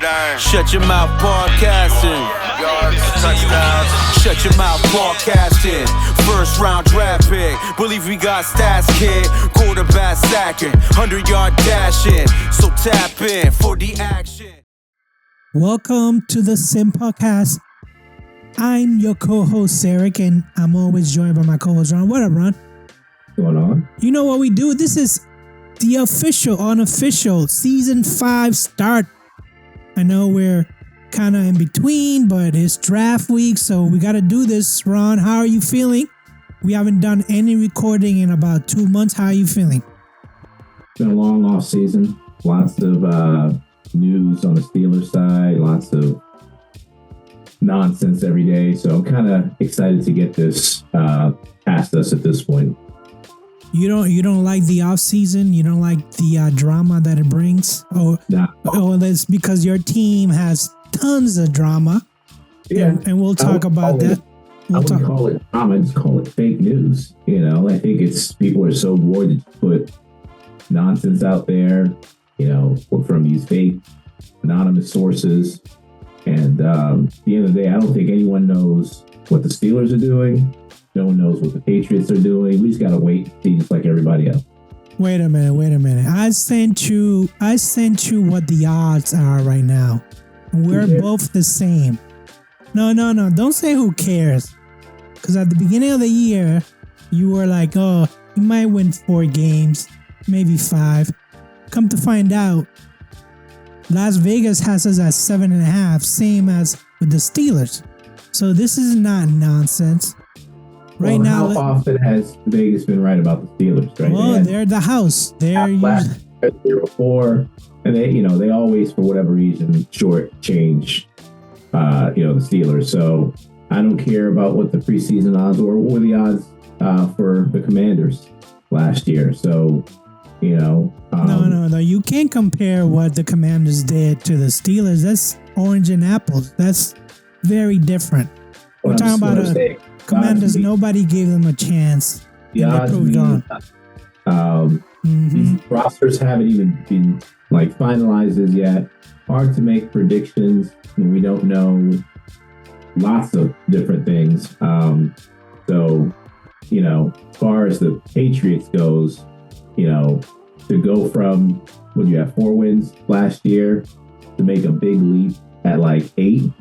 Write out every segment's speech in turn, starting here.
Gridiron. Shut your mouth podcasting. Yards, touchdowns. Shut your mouth podcasting. First round draft pick. Believe we got stats, kid. Quarterback sacking. 100-yard dashing. So tap in for the action. Welcome to the Sim Podcast. I'm your co-host Sirik, and I'm always joined by my co-host Ron. What up, Ron? What's going on? You know what we do? This is the unofficial season 5 start. I know we're kind of in between, but it's draft week, so we got to do this. Ron, how are you feeling? We haven't done any recording in about 2 months. How are you feeling? It's been a long off season. Lots of news on the Steelers side. Lots of nonsense every day. So I'm kind of excited to get this past us at this point. You don't like the off season? You don't like the drama that it brings? Or that's because your team has tons of drama. Yeah, and we'll talk about that. I wouldn't call it drama. I just call it fake news. You know, I think it's people are so bored to put nonsense out there. You know, from these fake anonymous sources. And at the end of the day, I don't think anyone knows what the Steelers are doing. No one knows what the Patriots are doing. We just gotta wait and see, just like everybody else. Wait a minute. I sent you what the odds are right now. We're both the same. No. Don't say who cares. Because at the beginning of the year, you were like, oh, you might win 4 games, maybe 5. Come to find out, Las Vegas has us at 7.5, same as with the Steelers. So this is not nonsense. Right now, how often has Vegas been right about the Steelers? Right? Well, they're the house. They're last year before, and they always, for whatever reason, shortchange, the Steelers. So I don't care about what the preseason odds were. What were the odds for the Commanders last year? So, No. You can't compare what the Commanders did to the Steelers. That's orange and apples. That's very different. We're talking about Commanders. Nobody gave them a chance. The odds proved on. These rosters haven't even been finalized as yet. Hard to make predictions when we don't know lots of different things. So, as far as the Patriots goes, to go from, what do you have, 4 wins last year to make a big leap at 8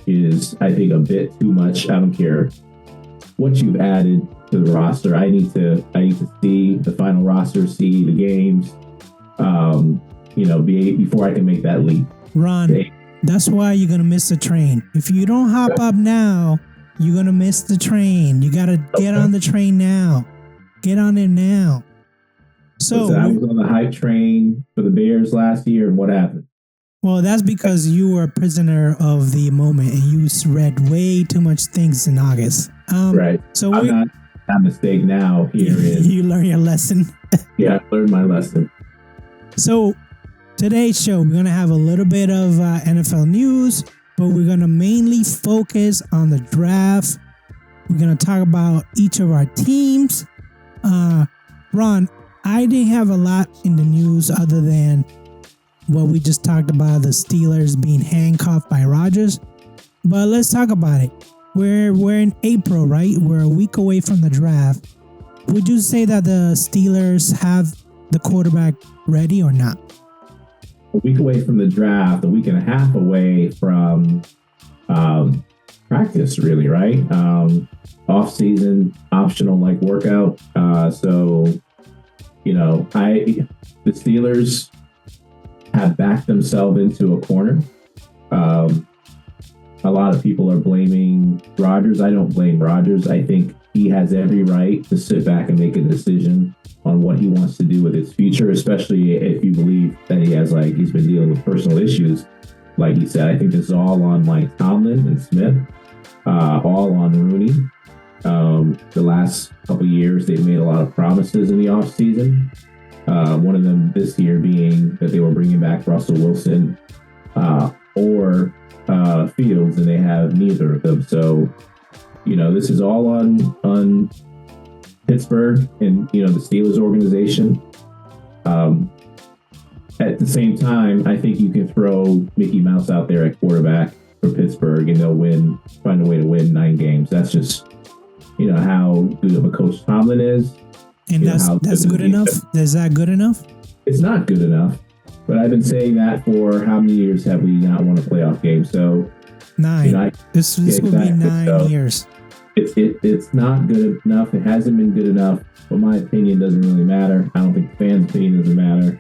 is, I think, a bit too much. I don't care what you've added to the roster. I need to see the final roster, see the games, before I can make that leap. Ron, that's why you're going to miss the train. If you don't hop up now, you're going to miss the train. You got to get on the train now. Get on it now. So I was on the hype train for the Bears last year, and what happened? Well, that's because you were a prisoner of the moment, and you read way too much things in August. Right. So I'm not that mistake now. You learned your lesson. Yeah, I learned my lesson. So today's show, we're gonna have a little bit of NFL news, but we're gonna mainly focus on the draft. We're gonna talk about each of our teams. Ron, I didn't have a lot in the news other than what we just talked about, the Steelers being handcuffed by Rodgers. But let's talk about it. We're in April, right? We're a week away from the draft. Would you say that the Steelers have the quarterback ready or not? A week away from the draft, a week and a half away from practice, really, right? Off-season, optional workout. The Steelers have backed themselves into a corner. A lot of people are blaming Rodgers. I don't blame Rodgers. I think he has every right to sit back and make a decision on what he wants to do with his future, especially if you believe that he's been dealing with personal issues. Like he said, I think this is all on Mike Tomlin and Smith, all on Rooney. The last couple of years, they've made a lot of promises in the offseason. One of them this year being that they were bringing back Russell Wilson or Fields, and they have neither of them. So, this is all on Pittsburgh and, the Steelers organization. at the same time, I think you can throw Mickey Mouse out there at quarterback for Pittsburgh and they'll find a way to win 9 games. That's just, how good of a coach Tomlin is. And that's good enough? Is that good enough? It's not good enough. But I've been saying that for how many years have we not won a playoff game? So 9. This will be 9 years. It's not good enough. It hasn't been good enough. But my opinion doesn't really matter. I don't think the fans' opinion doesn't matter.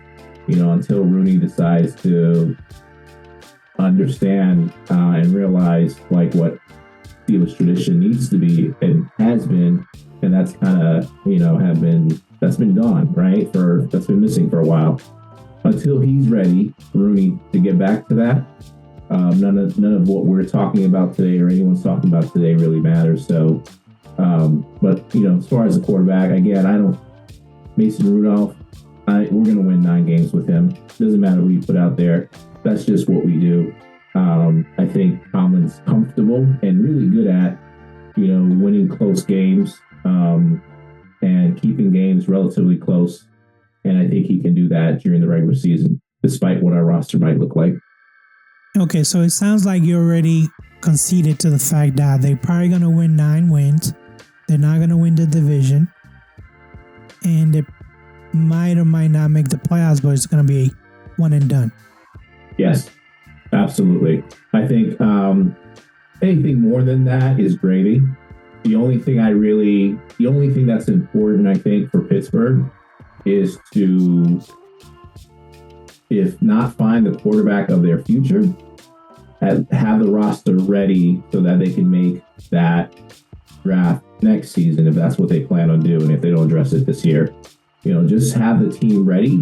Until Rooney decides to understand and realize like what Steelers tradition needs to be and has been, and that's kind of that's been gone, right? That's been missing for a while. Until he's ready, Rooney, to get back to that, none of what we're talking about today or anyone's talking about today really matters. So, but as far as the quarterback, again, Mason Rudolph. We're going to win 9 games with him. Doesn't matter who you put out there. That's just what we do. I think Tomlin's comfortable and really good at, winning close games and keeping games relatively close. And I think he can do that during the regular season, despite what our roster might look like. Okay, so it sounds like you already conceded to the fact that they're probably going to win 9 wins. They're not going to win the division. And they might or might not make the playoffs, but it's going to be one and done. Yes, absolutely. I think anything more than that is gravy. The only thing that's important, I think, for Pittsburgh is to, if not find the quarterback of their future, have the roster ready so that they can make that draft next season if that's what they plan on doing, if they don't address it this year. Just have the team ready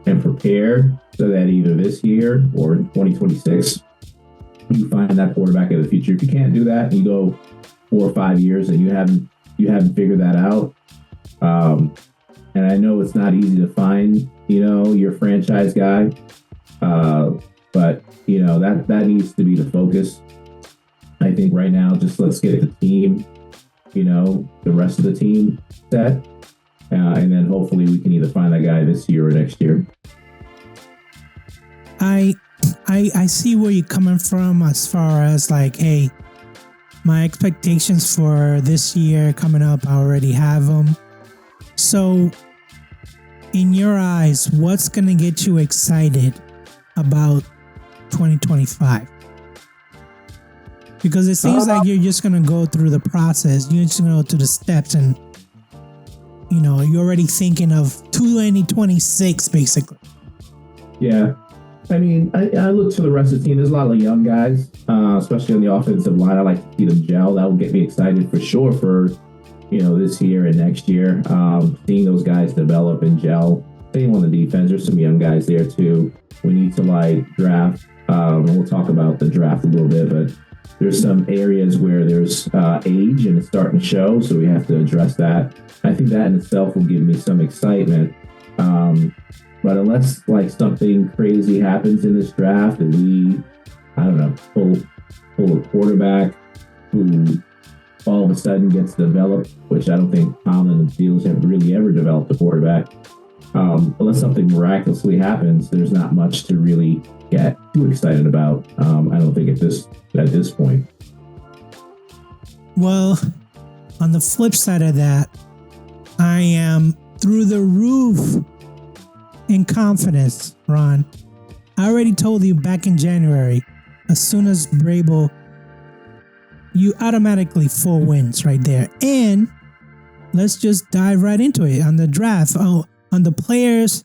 and prepared so that either this year or in 2026, you find that quarterback of the future. If you can't do that and you go 4 or 5 years and you haven't figured that out, and I know it's not easy to find, your franchise guy, but that needs to be the focus. I think right now, just let's get the team, the rest of the team set. And then hopefully we can either find that guy this year or next year. I see where you're coming from as far as like, hey, my expectations for this year coming up, I already have them. So in your eyes, what's going to get you excited about 2025? Because it seems like you're just going to go through the process. You're just going to go through the steps and you're already thinking of 2026, basically. Yeah. I mean, I look to the rest of the team. There's a lot of young guys, especially on the offensive line. I like to see them gel. That will get me excited for sure for, this year and next year. Seeing those guys develop and gel. Same on the defense. There's some young guys there, too. We need to, draft. And we'll talk about the draft a little bit, but there's some areas where there's age and it's starting to show, so we have to address that. I think that in itself will give me some excitement. But unless something crazy happens in this draft and we, pull a quarterback who all of a sudden gets developed, which I don't think Tomlin and Steelers have really ever developed a quarterback. Unless something miraculously happens, there's not much to really get too excited about. I don't think at this point. Well, on the flip side of that, I am through the roof in confidence, Ron. I already told you back in January, as soon as Vrabel, you automatically 4 wins right there. And let's just dive right into it on the draft. On the players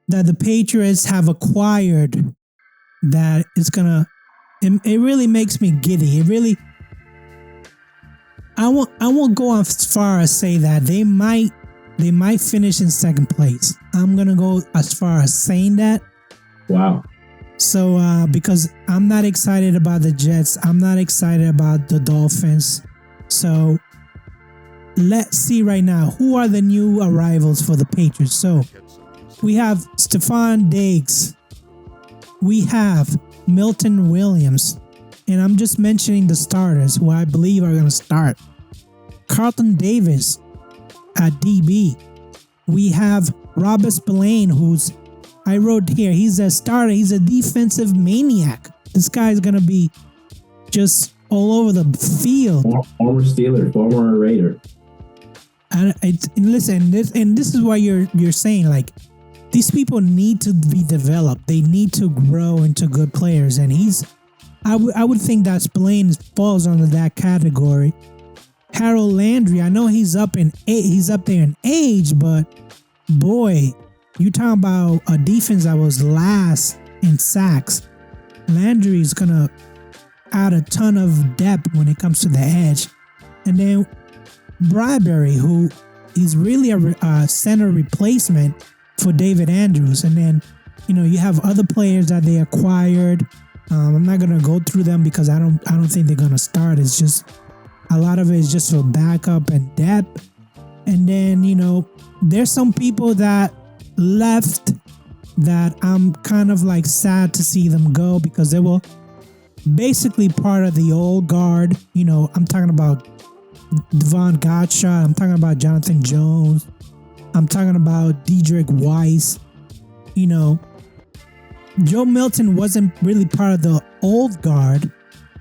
that the Patriots have acquired, that it's gonna, it really makes me giddy. It really, I won't go as far as say that they might finish in second place. I'm gonna go as far as saying that. Wow. So because I'm not excited about the Jets, I'm not excited about the Dolphins. So let's see right now, who are the new arrivals for the Patriots? So we have Stephon Diggs. We have Milton Williams. And I'm just mentioning the starters who I believe are going to start. Carlton Davis at DB. We have Robert Spillane, who's I wrote here, he's a starter. He's a defensive maniac. This guy's going to be just all over the field. Former Steeler, former Raider. And listen, this is why you're saying, like, these people need to be developed. They need to grow into good players. And I would think that Spillane falls under that category. Harold Landry, I know he's up there in age, but boy, you talking about a defense that was last in sacks. Landry is gonna add a ton of depth when it comes to the edge. And then Bradbury, who is really a center replacement for David Andrews. And then, you have other players that they acquired. I'm not gonna go through them because I don't think they're gonna start. It's just a lot of it is just for backup and depth. And then, there's some people that left that I'm kind of like sad to see them go because they were basically part of the old guard. I'm talking about Devon Gottschalk. I'm talking about Jonathan Jones. I'm talking about Dedrick Weiss. Joe Milton wasn't really part of the old guard,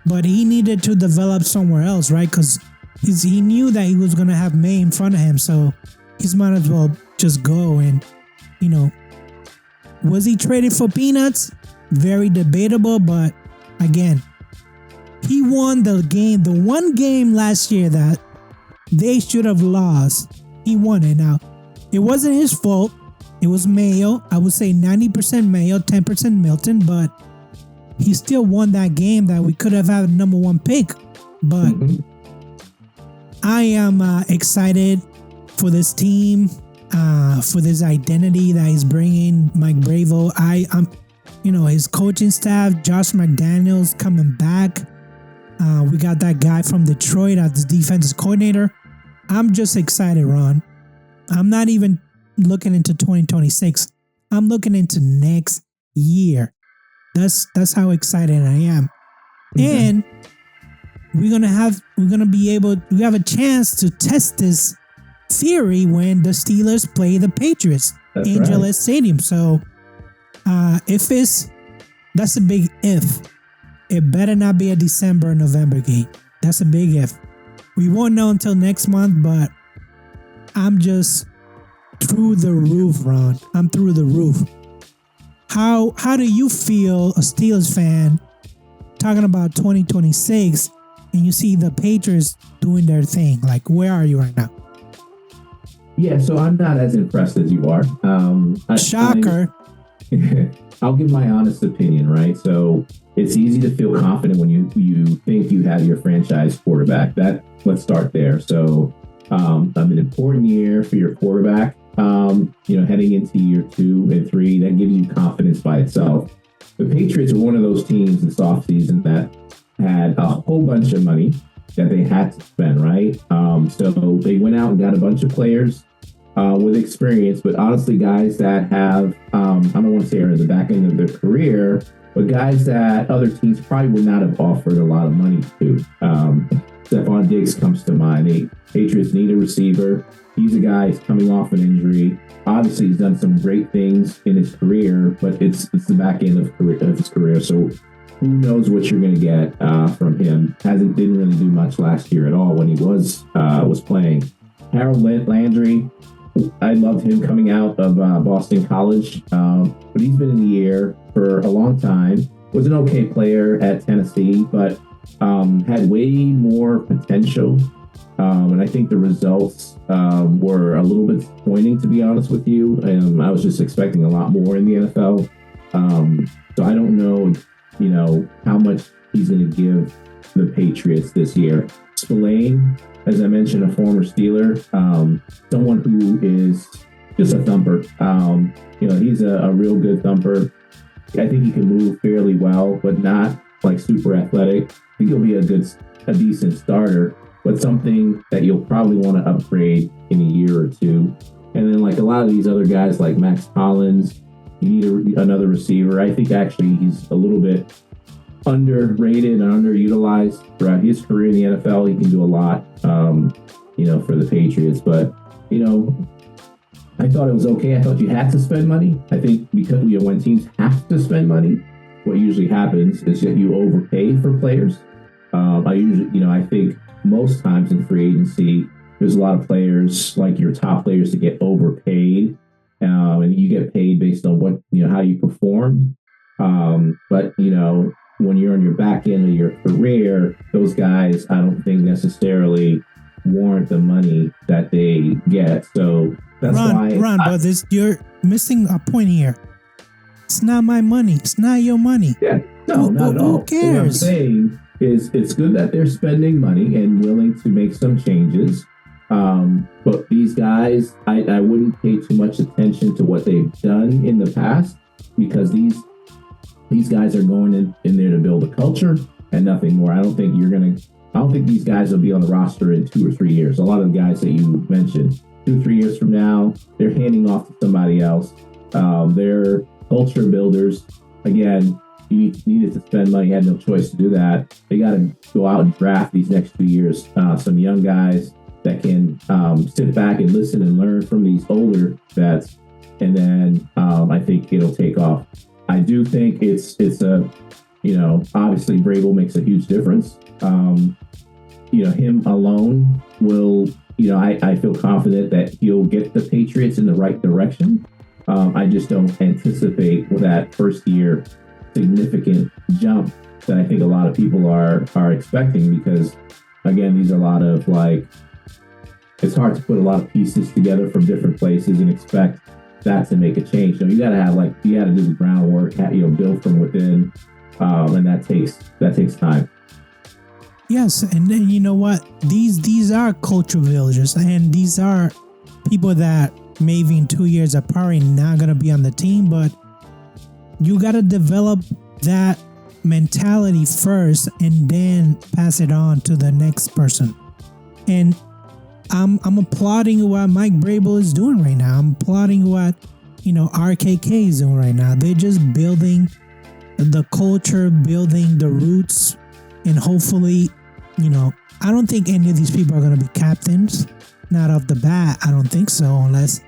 but he needed to develop somewhere else, right? Because he knew that he was going to have May in front of him, so he might as well just go. And, was he traded for peanuts? Very debatable, but again, he won the game. The one game last year that they should have lost, he won it. Now, it wasn't his fault. It was Mayo. I would say 90% Mayo, 10% Milton, but he still won that game that we could have had a number one pick. But I am excited for this team, for this identity that he's bringing, Mike Bravo. I'm his coaching staff, Josh McDaniels coming back. We got that guy from Detroit as the defensive coordinator. I'm just excited, Ron. I'm not even looking into 2026. I'm looking into next year. That's how excited I am. And we have a chance to test this theory when the Steelers play the Patriots in Gillette Stadium. So that's a big if. It better not be a December or November game. That's a big if. We won't know until next month, but I'm just through the roof, Ron. I'm through the roof. How do you feel, a Steelers fan, talking about 2026 and you see the Patriots doing their thing? Like, where are you right now? Yeah, so I'm not as impressed as you are. Shocker. I'll give my honest opinion, right? So it's easy to feel confident when you think you have your franchise quarterback. Let's start there. So an important year for your quarterback. Heading into year 2 and 3, that gives you confidence by itself. The Patriots are one of those teams this offseason that had a whole bunch of money that they had to spend, right? So they went out and got a bunch of players with experience, but honestly, guys that have, I don't want to say are in the back end of their career, but guys that other teams probably would not have offered a lot of money to. Stephon Diggs comes to mind. The Patriots need a receiver. He's a guy who's coming off an injury. Obviously, he's done some great things in his career, but it's the back end of his career. So who knows what you're going to get from him? Didn't really do much last year at all when he was playing. Harold Landry, I loved him coming out of Boston College, but he's been in the air for a long time. Was an okay player at Tennessee, but had way more potential. And I think the results were a little bit disappointing, to be honest with you. I was just expecting a lot more in the NFL. So I don't know, how much he's going to give the Patriots this year. Spillane, as I mentioned, a former Steeler, someone who is just a thumper. He's a real good thumper. I think he can move fairly well, but not like super athletic. I think he'll be a decent starter, but something that you'll probably want to upgrade in a year or two. And then like a lot of these other guys like Max Collins, you need another receiver. I think actually he's a little bit underrated and underutilized throughout his career in the NFL. He can do a lot, for the Patriots. But, I thought it was okay. I thought you had to spend money. I think because when teams have to spend money, what usually happens is that you overpay for players. I think most times in free agency, there's a lot of players, like your top players, that get overpaid, and you get paid based on how you performed. But when you're on your back end of your career, those guys, I don't think necessarily warrant the money that they get. So that's Ron, but you're missing a point here. It's not my money. It's not your money. Yeah, no, not at all. Who cares? What I'm saying is it's good that they're spending money and willing to make some changes. But these guys, I wouldn't pay too much attention to what they've done in the past, because these guys are going in there to build a culture and nothing more. I don't think these guys will be on the roster in 2 or 3 years. A lot of the guys that you mentioned, 2 or 3 years from now, they're handing off to somebody else. They're culture builders. Again, you needed to spend money, had no choice to do that. They got to go out and draft these next 2 years some young guys that can sit back and listen and learn from these older vets, and then I think it'll take off. I do think it's obviously Vrabel makes a huge difference. Him alone will, I feel confident that he'll get the Patriots in the right direction. I just don't anticipate that first year significant jump that I think a lot of people are expecting, because again, these are a lot of it's hard to put a lot of pieces together from different places and expect that to make a change. So you got to do the groundwork, build from within, and that takes time. Yes, and then you know what? These are cultural villagers, and these are people that maybe in 2 years are probably not going to be on the team, but you got to develop that mentality first and then pass it on to the next person. And I'm applauding what Mike Vrabel is doing right now. I'm applauding what RKK is doing right now. They're just building the culture, building the roots, and hopefully, I don't think any of these people are going to be captains. Not off the bat, I don't think so, unless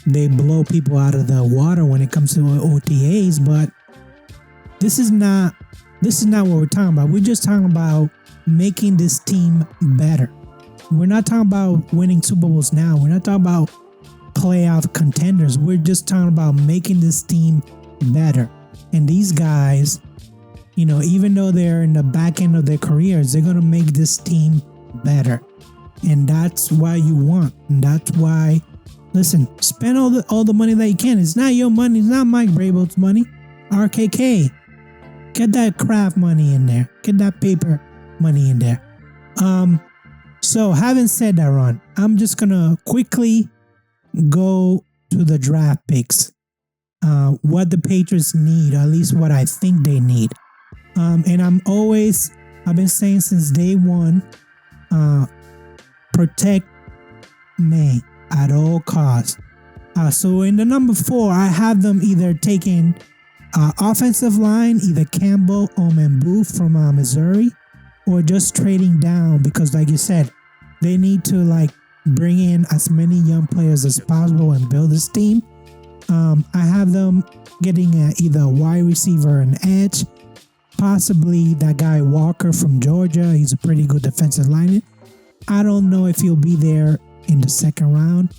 they blow people out of the water when it comes to OTAs. But this is not what we're talking about. We're just talking about making this team better. We're not talking about winning Super Bowls now. We're not talking about playoff contenders. We're just talking about making this team better. And these guys, even though they're in the back end of their careers, they're going to make this team better. And that's why you want. And that's why, listen, spend all the money that you can. It's not your money. It's not Mike Vrabel's money. RKK. Get that craft money in there. Get that paper money in there. So having said that, Ron, I'm just going to quickly go to the draft picks. What the Patriots need, or at least what I think they need. And I've been saying since day one, protect May at all costs. So in the number 4, I have them either taking offensive line, either Campbell or Booth from Missouri, or just trading down, because like you said, they need to bring in as many young players as possible and build this team. I have them getting either a wide receiver and edge, possibly that guy Walker from Georgia. He's a pretty good defensive lineman. I don't know if he'll be there in the second round.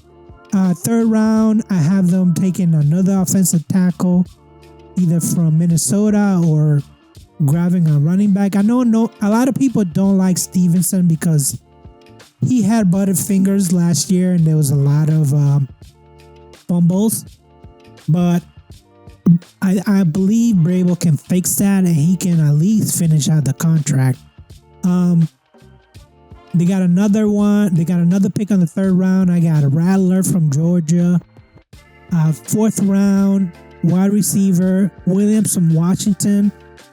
Third round, I have them taking another offensive tackle, either from Minnesota or grabbing a running back. I know a lot of people don't like Stevenson because he had butterfingers last year and there was a lot of fumbles. But I believe Vrabel can fix that and he can at least finish out the contract. They got another one. They got another pick on the third round. I got a Rattler from Georgia. Fourth round, wide receiver, Williams from Washington.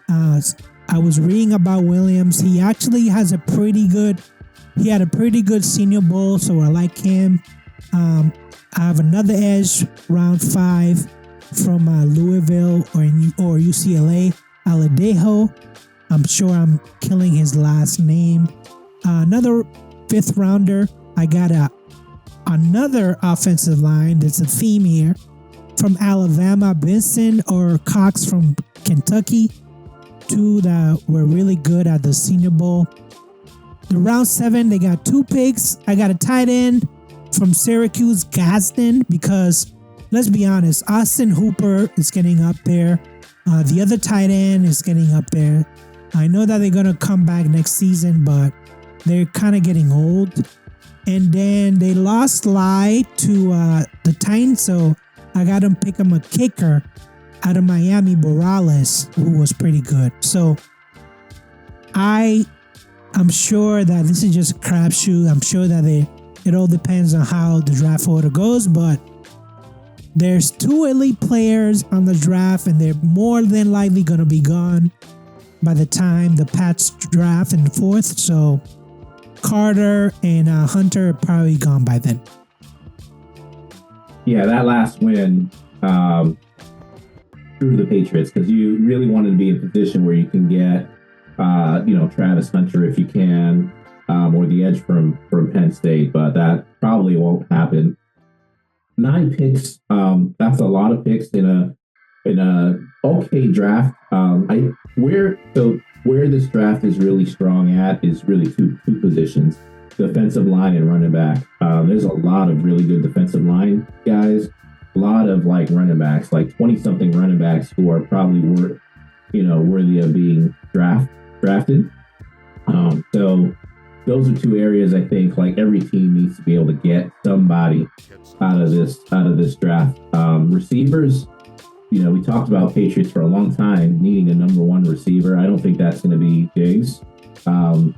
I was reading about Williams. He actually has he had a pretty good Senior Bowl, so I like him. I have another edge, round 5 from Louisville or UCLA, Aladejo. I'm sure I'm killing his last name. Another 5th rounder, I got a another offensive line. There's a theme here. From Alabama, Benson or Cox from Kentucky. Two that were really good at the Senior Bowl. The round 7, they got 2 picks. I got a tight end from Syracuse, Gaston, because let's be honest, Austin Hooper is getting up there. The other tight end is getting up there. I know that they're going to come back next season, but they're kind of getting old. And then they lost Lai to the Titans, so I got them pick him a kicker out of Miami, Morales, who was pretty good. So I'm sure that this is just a crapshoot. I'm sure that it all depends on how the draft order goes, but there's 2 elite players on the draft, and they're more than likely going to be gone by the time the Pats draft in the 4th. So Carter and Hunter are probably gone by then. Yeah, that last win through the Patriots, because you really wanted to be in a position where you can get, Travis Hunter if you can, or the edge from Penn State, but that probably won't happen. 9 picks, that's a lot of picks in a okay draft. Where this draft is really strong at is really two positions: defensive line and running back. There's a lot of really good defensive line guys, a lot of running backs, 20-something running backs who are probably worthy of being drafted. So those are 2 areas I think every team needs to be able to get somebody out of this draft. Receivers, we talked about Patriots for a long time needing a number 1 receiver. I don't think that's going to be Diggs. So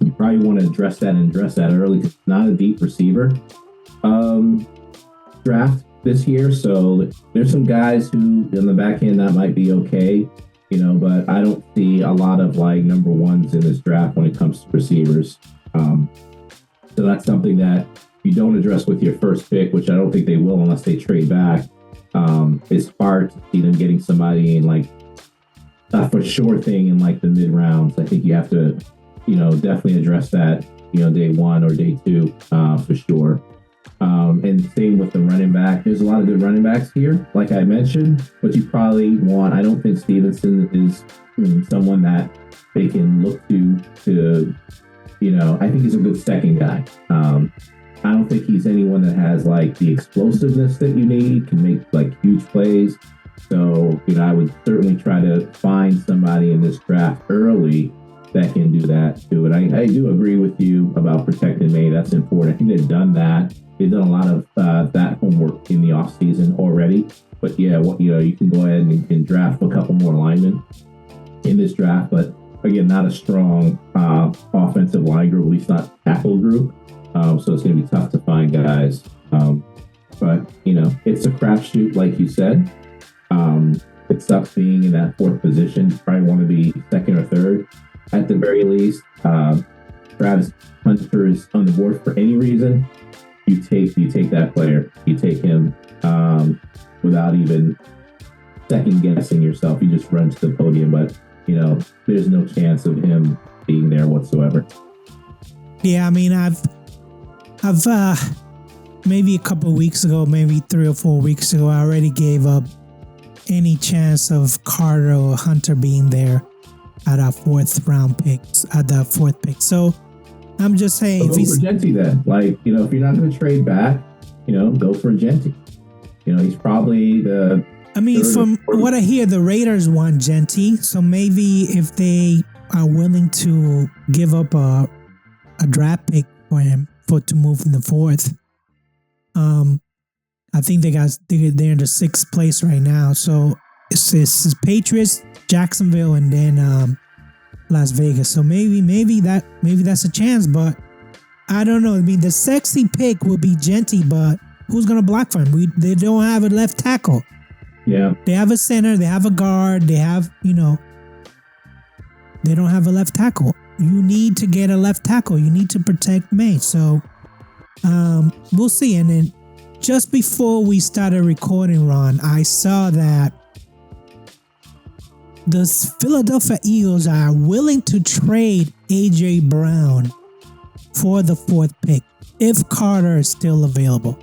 you probably want to address that early because it's not a deep receiver draft this year. So there's some guys who in the back end that might be okay, but I don't see a lot of number 1s in this draft when it comes to receivers. So that's something that you don't address with your first pick, which I don't think they will unless they trade back. It's hard to see them getting somebody in a for sure thing in the mid rounds. I think you have to, definitely address that, day 1 or day 2 for sure. And same with the running back. There's a lot of good running backs here, like I mentioned, but you probably want, I don't think Stevenson is someone that they can look to, I think he's a good second guy. I don't think he's anyone that has the explosiveness that you need, can make huge plays. So, I would certainly try to find somebody in this draft early that can do that too. And I do agree with you about protecting May. That's important. I think they've done that. They've done a lot of that homework in the offseason already. But yeah, you can go ahead and draft a couple more linemen in this draft. But again, not a strong offensive line group, at least not tackle group. So it's going to be tough to find guys. But, it's a crapshoot, like you said. It sucks being in that 4th position. You probably want to be 2nd or 3rd at the very least. Travis Hunter is on the board for any reason. You take that player. You take him without even second guessing yourself. You just run to the podium. But, there's no chance of him being there whatsoever. Yeah, I mean, I've maybe a couple of weeks ago, maybe 3 or 4 weeks ago, I already gave up any chance of Carter or Hunter being there at our 4th round picks, at the 4th pick. So I'm just saying, go for Genty then. If you're not going to trade back, go for Genty. He's probably the. I mean, from what I hear, the Raiders want Genty. So maybe if they are willing to give up a draft pick for him to move in the 4th, I think they're in the 6th place right now. So it's Patriots, Jacksonville, and then Las Vegas. So maybe that's a chance, but I don't know. I mean, the sexy pick would be Genty, but who's gonna block for him? They don't have a left tackle. Yeah, they have a center, they have a guard, they have they don't have a left tackle. You need to get a left tackle. You need to protect May. So we'll see. And then just before we started recording, Ron, I saw that the Philadelphia Eagles are willing to trade A.J. Brown for the 4th pick. if Carter is still available.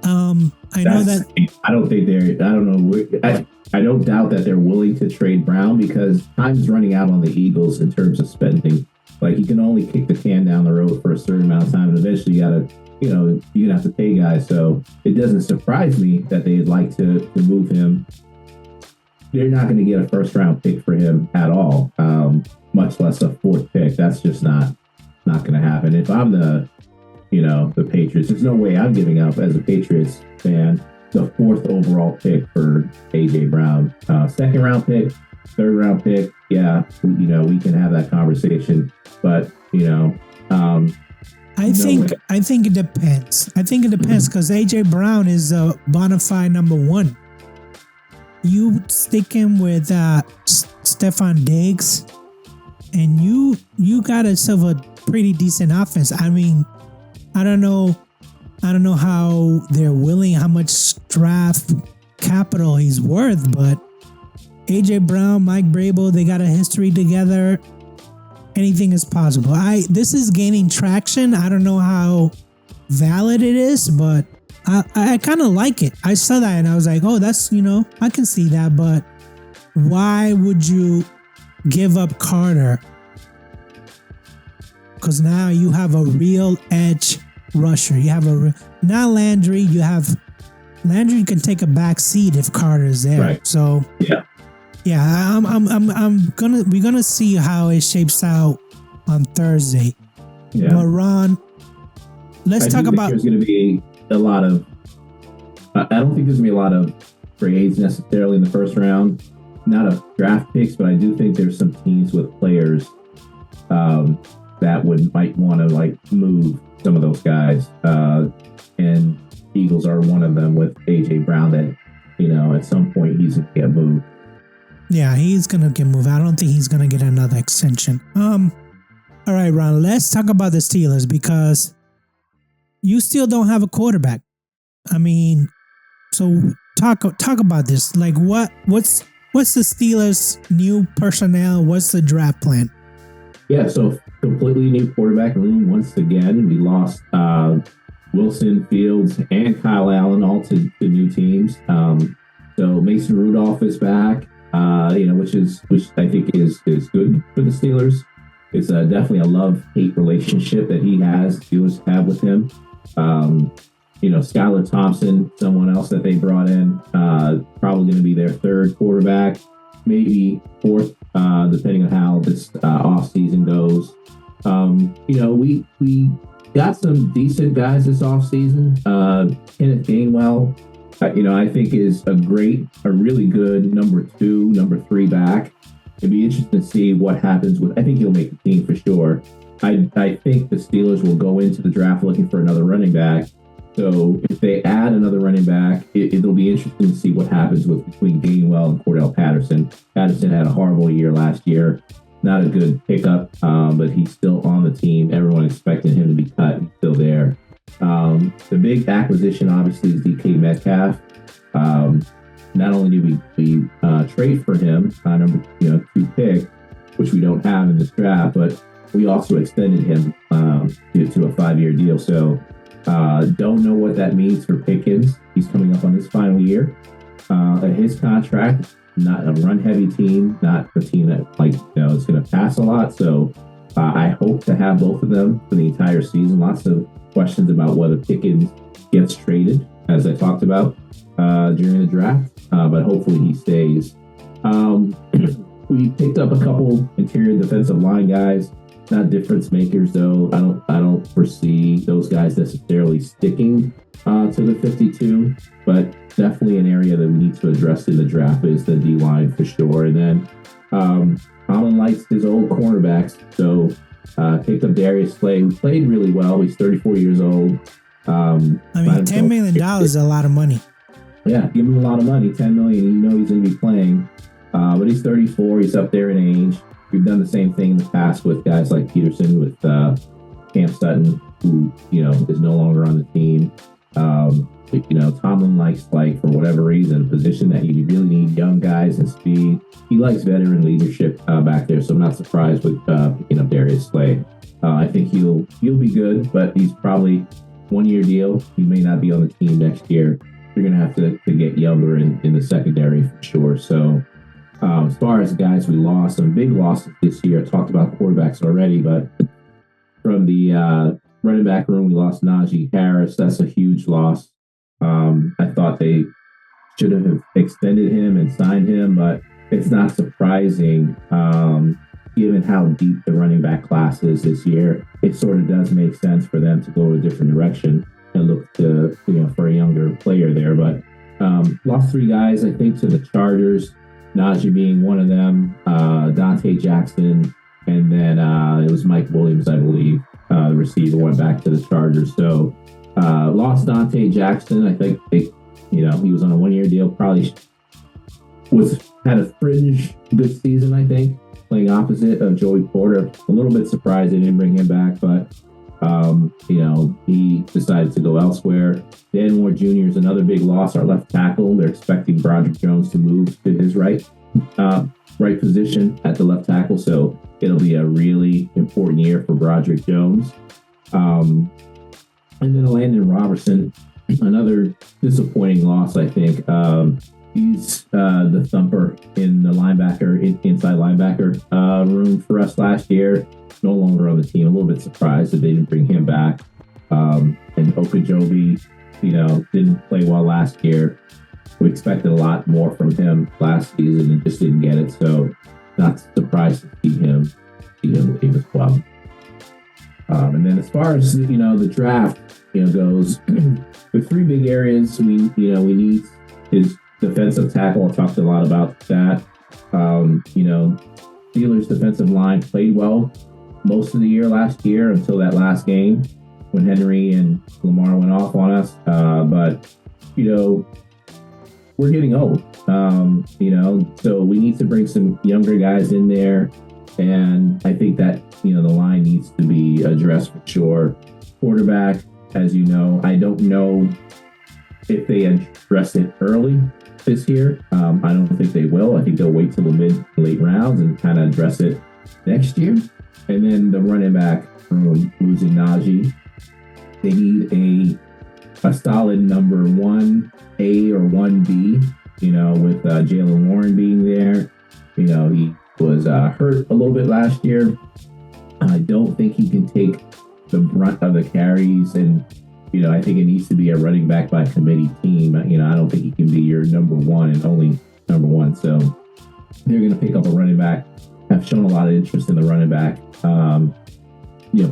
I know that. I don't think they're. I don't know. I don't doubt that they're willing to trade Brown because time's running out on the Eagles in terms of spending. Like you can only kick the can down the road for a certain amount of time, and eventually you're gonna have to pay guys. So it doesn't surprise me that they'd like to move him. They're not going to get a first round pick for him at all, much less a fourth pick. That's just not going to happen. If I'm the Patriots, there's no way I'm giving up as a Patriots fan the fourth overall pick for AJ Brown. Second round pick, third round pick, yeah, we can have that conversation. But I think it depends. I think it depends because AJ Brown is a bona fide number one. You stick him with Stefan Diggs, and you got yourself a pretty decent offense. I mean, I don't know how how much draft capital he's worth, but AJ Brown, Mike Vrabel, they got a history together. Anything is possible. This is gaining traction. I don't know how valid it is, but I kind of like it. I saw that and I was like, oh, that's, I can see that, but why would you give up Carter? Because now you have a real edge rusher. You have not Landry. Landry can take a back seat if Carter is there. Right. So yeah, we're gonna see how it shapes out on Thursday. Yeah. But Ron, let's talk about. There's going to be a lot of. I don't think there's going to be a lot of trades necessarily in the first round. Not of draft picks, but I do think there's some teams with players that might want to move some of those guys, and Eagles are one of them with AJ Brown. That at some point he's going to get moved. Yeah, he's going to get moved. I don't think he's going to get another extension. All right, Ron, let's talk about the Steelers because you still don't have a quarterback. I mean, so talk about this. Like, what's the Steelers' new personnel? What's the draft plan? Yeah, so completely new quarterback room once again. We lost Wilson, Fields, and Kyle Allen all to new teams. So Mason Rudolph is back. Which I think is good for the Steelers. It's definitely a love-hate relationship that Steelers have with him. Skylar Thompson, someone else that they brought in, probably going to be their third quarterback, maybe fourth, depending on how this offseason goes. We got some decent guys this offseason. Kenneth Gainwell, I think is a really good number 2, number 3 back. It'd be interesting to see what happens I think he'll make the team for sure. I think the Steelers will go into the draft looking for another running back. So if they add another running back, it'll be interesting to see what happens between Gainwell and Cordell Patterson. Patterson had a horrible year last year. Not a good pickup, but he's still on the team. Everyone expected him to be cut. He's still there. The big acquisition, obviously, is DK Metcalf. Not only did we trade for him, number 2 pick, which we don't have in this draft, but we also extended him to a 5-year deal. So don't know what that means for Pickens. He's coming up on his final year. His contract, not a run-heavy team, not a team that is going to pass a lot. So I hope to have both of them for the entire season. Lots of questions about whether Pickens gets traded, as I talked about during the draft, but hopefully he stays. We picked up a couple interior defensive line guys, not difference makers though. I don't foresee those guys necessarily sticking to the 52, but definitely an area that we need to address in the draft is the D line for sure. And then Colin likes his old cornerbacks, so picked up Darius Slay, who played really well. He's 34 years old. $10 million is a lot of money. Yeah, give him a lot of money, $10 million. He's going to be playing. But he's 34. He's up there in age. We've done the same thing in the past with guys like Peterson, with Cam Sutton, who, is no longer on the team. Tomlin likes, for whatever reason, a position that you really need young guys and speed. He likes veteran leadership back there, so I'm not surprised with picking up Darius Slay. I think he'll be good, but he's probably 1-year deal. He may not be on the team next year. They're going to have to get younger in the secondary for sure. So as far as guys we lost, some big losses this year. I talked about quarterbacks already, but from the running back room, we lost Najee Harris. That's a huge loss. I thought they should have extended him and signed him, but it's not surprising given how deep the running back class is this year. It sort of does make sense for them to go a different direction and look to, for a younger player there. But lost 3 guys, I think, to the Chargers, Najee being one of them, Dante Jackson, and then it was Mike Williams, I believe, the receiver, went back to the Chargers. So lost Dante Jackson. I think he was on a 1-year deal, probably had a fringe good season, I think, playing opposite of Joey Porter. A little bit surprised they didn't bring him back, but he decided to go elsewhere. Dan Moore Jr. is another big loss, our left tackle. They're expecting Broderick Jones to move to his right position at the left tackle, so it'll be a really important year for Broderick Jones. And then Landon Robertson, another disappointing loss, I think. He's the thumper in the inside linebacker room for us last year. No longer on the team. A little bit surprised that they didn't bring him back. And Okojobi, didn't play well last year. We expected a lot more from him last season and just didn't get it. So not surprised to see him leave as well. And then as far as the draft goes, the 3 big areas we need is defensive tackle. I talked a lot about that. Steelers defensive line played well most of the year last year until that last game when Henry and Lamar went off on us. But we're getting old. So we need to bring some younger guys in there, and I think that the line needs to be addressed for sure. Quarterback, as you know, I don't know if they address it early this year. I don't think they will. I think they'll wait till the late rounds and kind of address it next year. And then the running back room, losing Najee, they need a solid number 1A or 1B, with Jalen Warren being there. He was hurt a little bit last year. I don't think he can take the brunt of the carries, and I think it needs to be a running back by committee team. I don't think he can be your number 1 and only number 1. So they're going to pick up a running back. Have shown a lot of interest in the running back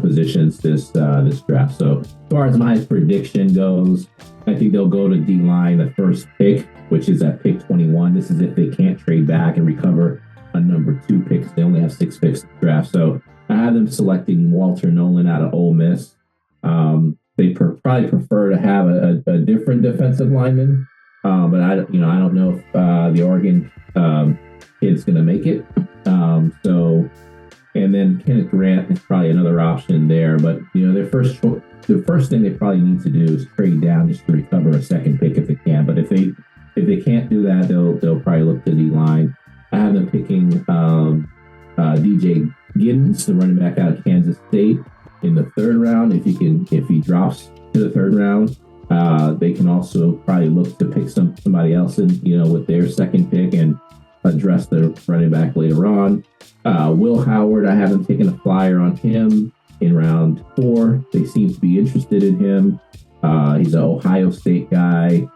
positions this draft. So as far as my prediction goes, I think they'll go to D-line the first pick, which is at pick 21. This is if they can't trade back and recover a number 2 pick. They only have 6 picks in the draft. So I have them selecting Walter Nolan out of Ole Miss. They probably prefer to have a different defensive lineman, but I don't know if the Oregon kid's going to make it. And then Kenneth Grant is probably another option there. But the first thing they probably need to do is trade down just to recover a second pick if they can. But if they can't do that, they'll probably look to D-line. I have them picking DJ Giddens, the running back out of Kansas State, in the 3rd round. If he drops to the 3rd round, they can also probably look to pick somebody else in, with their 2nd pick and address the running back later on. Will Howard, I haven't taken a flyer on him in round 4. They seem to be interested in him. He's an Ohio State guy.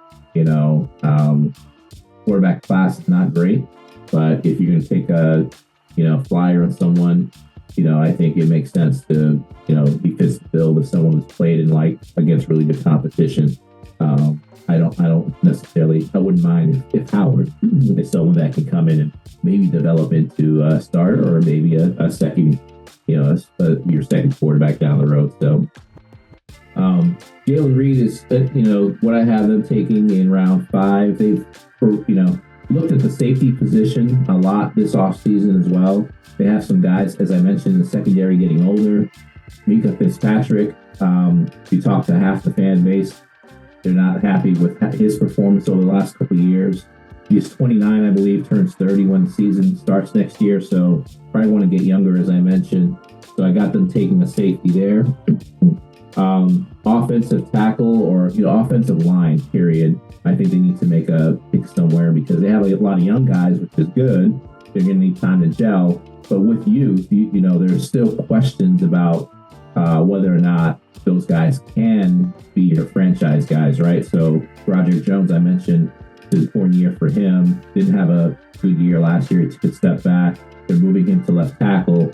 Quarterback class is not great, but if you're going to take a flyer on someone, I think it makes sense to he fits the bill with someone who's played in against really good competition. I don't necessarily. I wouldn't mind if Howard is someone that can come in and maybe develop into a starter or maybe a second, your second quarterback down the road. So, Jalen Reed is, what I have them taking in round 5. They've, looked at the safety position a lot this offseason as well. They have some guys, as I mentioned, in the secondary getting older. Mika Fitzpatrick, you talk to half the fan base, they're not happy with his performance over the last couple of years. He's 29, I believe, turns 30 when the season starts next year, so probably want to get younger, as I mentioned. So I got them taking a safety there. Offensive tackle or offensive line, period. I think they need to make a pick somewhere because they have a lot of young guys, which is good. They're going to need time to gel. But with youth, there's still questions about whether or not those guys can be your franchise guys, right? So Roger Jones, I mentioned, is an important year for him. Didn't have a good year last year. He took a step back. They're moving him to left tackle.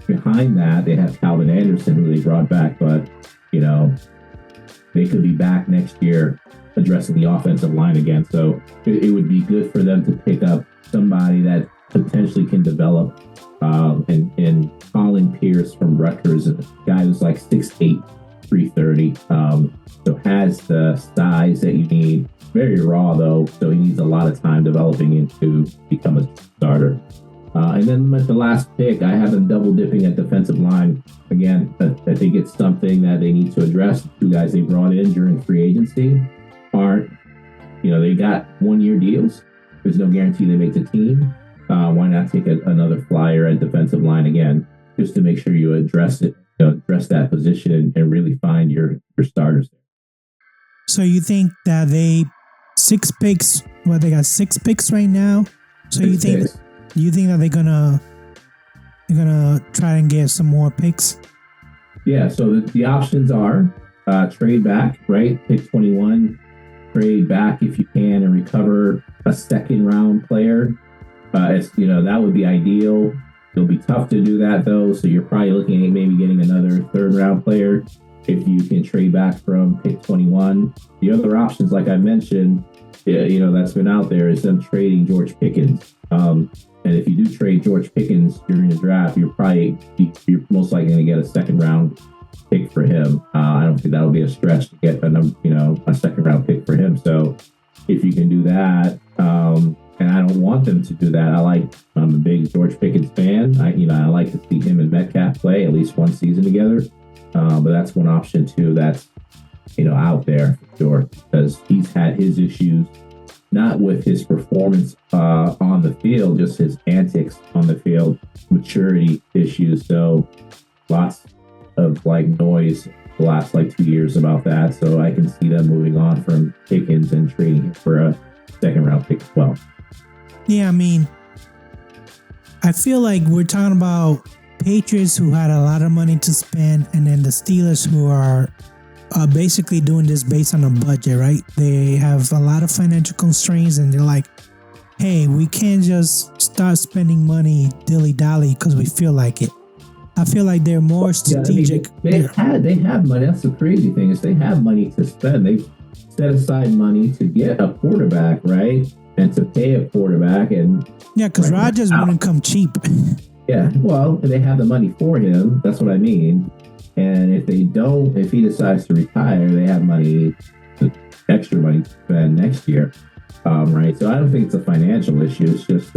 Behind that, they have Calvin Anderson, who they brought back, but they could be back next year addressing the offensive line again. So it would be good for them to pick up somebody that potentially can develop. And Colin Pierce from Rutgers, a guy who's like 6'8", 330, so has the size that you need. Very raw though, so he needs a lot of time developing into become a starter. And then at the last pick, I have them double dipping at defensive line. Again, I think it's something that they need to address. The two guys they brought in during free agency aren't, they got 1-year deals. There's no guarantee they make the team. Why not take another flyer at defensive line again, just to make sure you address it, address that position and really find your starters there. So you think that they they got 6 picks right now? So you think that they're gonna try and get some more picks? Yeah. So the options are trade back, right? Pick 21, trade back if you can, and recover a second round player. That would be ideal. It'll be tough to do that though. So you're probably looking at maybe getting another third round player if you can trade back from pick 21. The other options, like I mentioned, that's been out there is them trading George Pickens. And if you do trade George Pickens during the draft, you're most likely going to get a second round pick for him. I don't think that would be a stretch to get a second round pick for him. So if you can do that, and I don't want them to do that. I'm a big George Pickens fan. I like to see him and Metcalf play at least one season together. But that's one option too. That's out there for sure because he's had his issues, not with his performance on the field, just his antics on the field, maturity issues. So lots of noise the last 2 years about that. So I can see them moving on from Pickens and trading him for a second round pick as well. Yeah, I mean, I feel like we're talking about Patriots who had a lot of money to spend, and then the Steelers who are basically doing this based on a budget, right? They have a lot of financial constraints, and they're like, hey, we can't just start spending money dilly-dally because we feel like it. I feel like they're more strategic. They have money. That's the crazy thing is they have money to spend. They've set aside money to get a quarterback, right? And to pay a quarterback. And yeah, because Rodgers wouldn't come cheap. Yeah, well, they have the money for him. That's what I mean. And if he decides to retire, they have extra money to spend next year, right? So I don't think it's a financial issue. It's just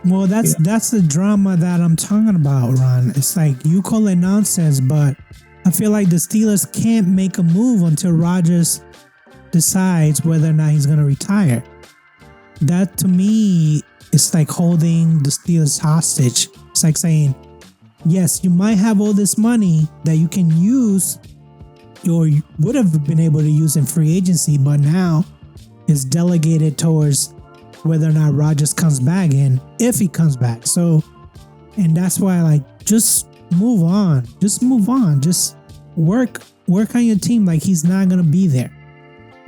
well, that's the drama that I'm talking about, Ron. It's like you call it nonsense, but I feel like the Steelers can't make a move until Rodgers decides whether or not he's going to retire. That to me is like holding the Steelers hostage. It's like saying, yes, you might have all this money that you can use or you would have been able to use in free agency, but now it's delegated towards whether or not Rodgers comes back and if he comes back. So, and that's why just move on. Just move on. Just work on your team like he's not going to be there.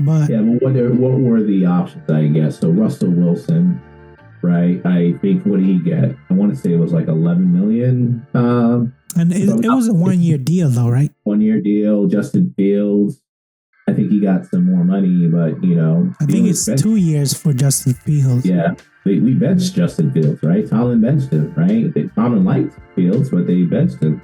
But yeah, but what were the options, I guess? So Russell Wilson, right? I think, what did he get? I want to say it was $11 million. And it was a 1-year deal though, right? 1-year deal. Justin Fields, I think he got some more money, but I think it's 2 years for Justin Fields. Yeah, we benched Justin Fields, right? Tomlin benched him, right? Tomlin liked Fields, but they benched him.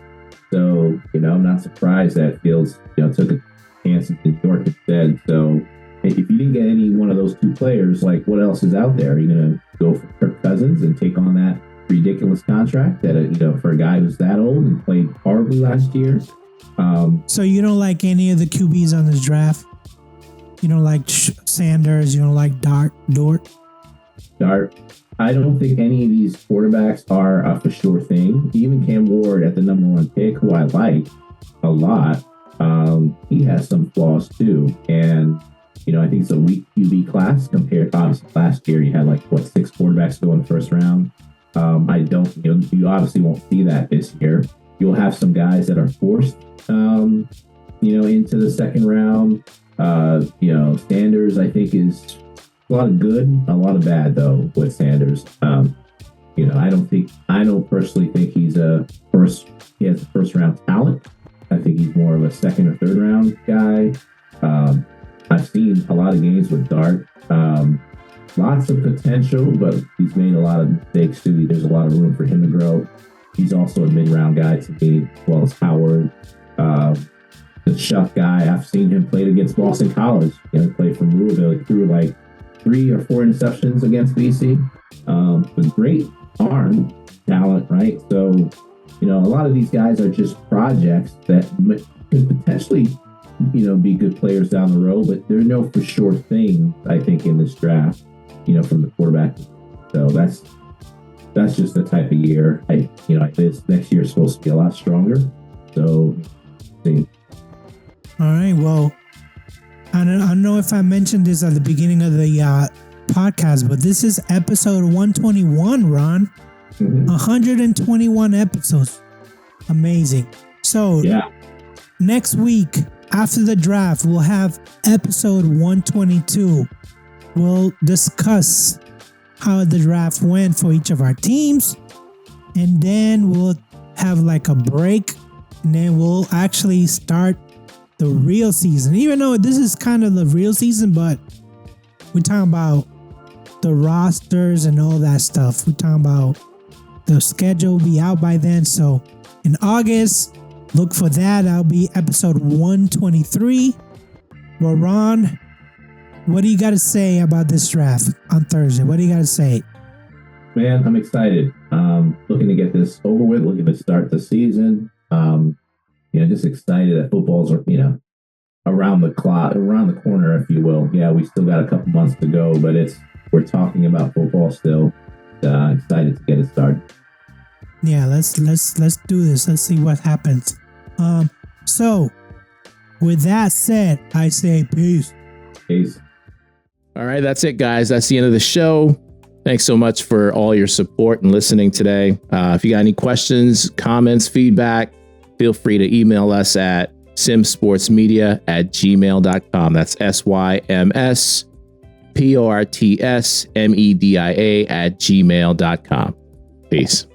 So I'm not surprised that Fields took a chance in New York instead. So if you didn't get any one of those two players, what else is out there? Are you gonna go for Kirk Cousins and take on that ridiculous contract that for a guy who's that old and played horribly last year? So you don't like any of the QBs on this draft? You don't like Sanders? You don't like Dart? I don't think any of these quarterbacks are a for sure thing. Even Cam Ward Howard at the number 1 pick, who I like a lot, he has some flaws too. And, I think it's a weak QB class compared to obviously last year. You had 6 quarterbacks go in the first round. I don't, you obviously won't see that this year. You'll have some guys that are forced, into the second round. Sanders, I think, is a lot of good, a lot of bad though with Sanders. I don't personally think he has a first round talent. I think he's more of a second or third round guy. I've seen a lot of games with Dart. Lots of potential, but he's made a lot of mistakes too. There's a lot of room for him to grow. He's also a mid-round guy to me, as well as Howard. The Shuck guy, I've seen him play against Boston College. He played from Louisville. He threw 3 or 4 interceptions against BC. With great arm talent, right? So, a lot of these guys are just projects that could potentially, be good players down the road, but there are no for sure things, I think, in this draft, from the quarterback. So that's just the type of year. This next year is supposed to be a lot stronger. So, see. All right. Well, I don't know if I mentioned this at the beginning of the podcast, but this is episode 121, Ron. 121 episodes. Amazing. So, next week, after the draft, we'll have episode 122. We'll discuss how the draft went for each of our teams. And then we'll have a break. And then we'll actually start the real season. Even though this is kind of the real season, but we're talking about the rosters and all that stuff. We're talking about the schedule will be out by then. So in August, look for that. That'll be episode 123. Well, Ron, what do you got to say about this draft on Thursday? What do you got to say? Man, I'm excited. Looking to get this over with, looking to start the season. Just excited that football's, around the corner, if you will. Yeah, we still got a couple months to go, but we're talking about football still. Excited to get it started. Yeah, let's do this. Let's see what happens. So with that said, I say peace. Peace. All right, that's it, guys. That's the end of the show. Thanks so much for all your support and listening today. If you got any questions, comments, feedback, feel free to email us at simsportsmedia@gmail.com. That's SYMSPORTSMEDIA@gmail.com. Peace.